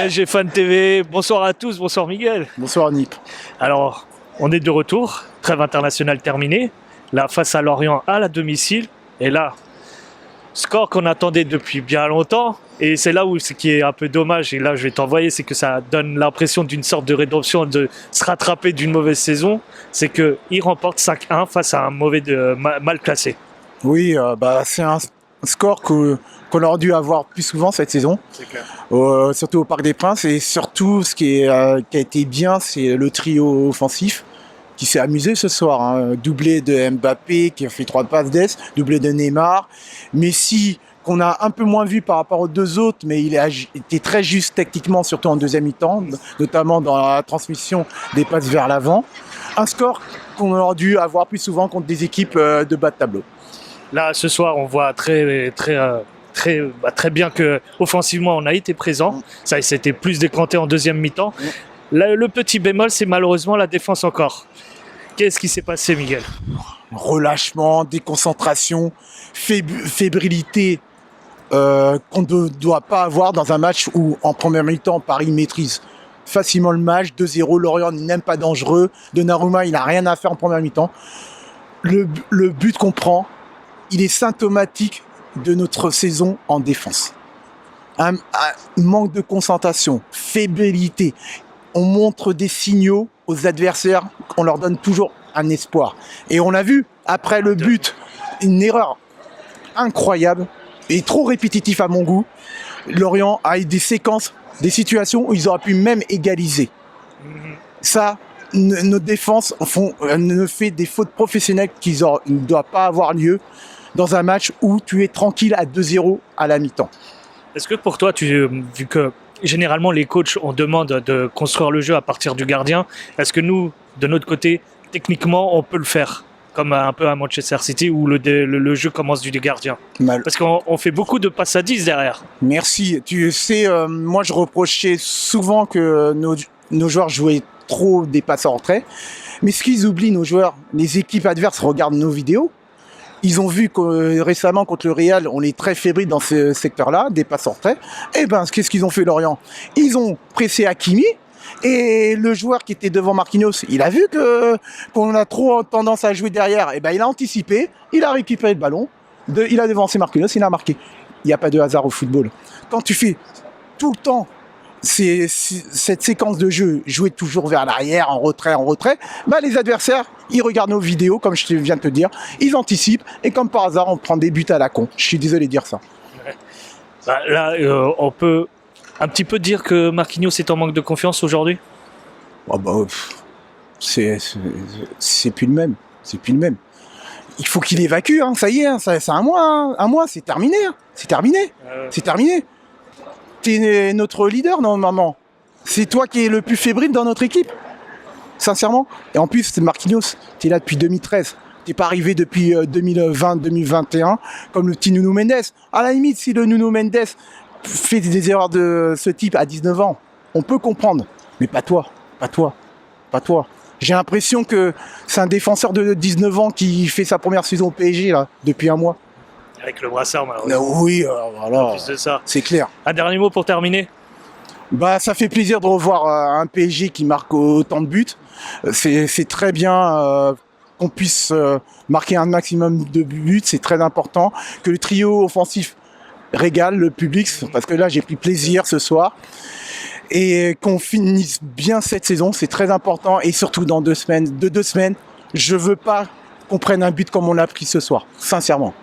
PSG Fan TV, bonsoir à tous, bonsoir Miguel. Bonsoir Nip. Alors, on est de retour, trêve internationale terminée, là face à Lorient à la domicile, et là, score qu'on attendait depuis bien longtemps, et c'est là où ce qui est un peu dommage, et là je vais t'envoyer, c'est que ça donne l'impression d'une sorte de rédemption, de se rattraper d'une mauvaise saison, c'est qu'il remporte 5-1 face à un mal classé. Oui, c'est un score qu'on aurait dû avoir plus souvent cette saison, C'est clair. surtout au Parc des Princes, et surtout ce qui a été bien, c'est le trio offensif qui s'est amusé ce soir, hein. Doublé de Mbappé qui a fait 3 passes d'ess, doublé de Neymar, Messi qu'on a un peu moins vu par rapport aux deux autres, mais il a été très juste techniquement, surtout en deuxième mi-temps, notamment dans la transmission des passes vers l'avant. Un score qu'on aurait dû avoir plus souvent contre des équipes de bas de tableau. Là, ce soir, on voit très bien que offensivement, on a été présent. Ça s'était plus décanté en deuxième mi-temps. Là, le petit bémol, c'est malheureusement la défense encore. Qu'est-ce qui s'est passé, Miguel? Relâchement, déconcentration, fébrilité qu'on ne doit pas avoir dans un match où, en première mi-temps, Paris maîtrise facilement le match. 2-0, Lorient n'est même pas dangereux. Donnarumma, il n'a rien à faire en première mi-temps. Le but qu'on prend, il est symptomatique de notre saison en défense. Un manque de concentration, fébrilité. On montre des signaux aux adversaires, on leur donne toujours un espoir. Et on a vu, après le but, une erreur incroyable et trop répétitive à mon goût. Lorient a eu des séquences, des situations où ils auraient pu même égaliser. Ça, nos défenses ne fait des fautes professionnelles qui ne doivent pas avoir lieu dans un match où tu es tranquille à 2-0 à la mi-temps. Est-ce que pour toi, vu que généralement les coachs on demande de construire le jeu à partir du gardien, est-ce que nous, de notre côté, techniquement, on peut le faire comme un peu à Manchester City où le jeu commence du gardien? Parce qu'on fait beaucoup de passes à 10 derrière. Merci. Tu sais, moi je reprochais souvent que nos joueurs jouaient trop des passes en retrait. Mais ce qu'ils oublient, nos joueurs, les équipes adverses regardent nos vidéos. Ils ont vu que récemment contre le Real, on est très fébrile dans ce secteur-là, des passes en retrait. Et ben, qu'est-ce qu'ils ont fait Lorient? Ils ont pressé Hakimi et le joueur qui était devant Marquinhos, il a vu qu'on a trop tendance à jouer derrière. Et ben, il a anticipé, il a récupéré le ballon, il a devancé Marquinhos, il a marqué. Il n'y a pas de hasard au football. Quand tu fais tout le temps cette séquence de jeu, jouer toujours vers l'arrière, en retrait, bah les adversaires, ils regardent nos vidéos, comme je viens de te dire, ils anticipent, et comme par hasard, on prend des buts à la con. Je suis désolé de dire ça. Bah, là, on peut un petit peu dire que Marquinhos est en manque de confiance aujourd'hui. Oh bah, c'est plus le même. C'est plus le même. Il faut qu'il évacue, hein, ça y est, hein, c'est un mois, hein, c'est terminé. Hein, c'est terminé. C'est terminé. T'es notre leader normalement. C'est toi qui es le plus fébrile dans notre équipe. Sincèrement. Et en plus, c'est Marquinhos. T'es là depuis 2013. T'es pas arrivé depuis 2020-2021 comme le petit Nuno Mendes. À la limite, si le Nuno Mendes fait des erreurs de ce type à 19 ans, on peut comprendre. Mais pas toi. Pas toi. Pas toi. J'ai l'impression que c'est un défenseur de 19 ans qui fait sa première saison au PSG là, depuis un mois. Avec le brassard, malheureusement. Oui, voilà. En plus de ça. C'est clair. Un dernier mot pour terminer. Bah, ça fait plaisir de revoir un PSG qui marque autant de buts. C'est très bien qu'on puisse marquer un maximum de buts. C'est très important que le trio offensif régale le public, parce que là, j'ai pris plaisir ce soir. Et qu'on finisse bien cette saison, c'est très important. Et surtout dans 2 semaines, je veux pas qu'on prenne un but comme on l'a pris ce soir, sincèrement.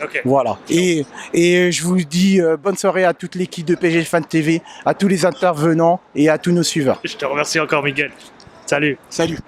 Okay. Voilà. Et je vous dis bonne soirée à toute l'équipe de PSG Fan TV, à tous les intervenants et à tous nos suiveurs. Je te remercie encore, Miguel. Salut. Salut.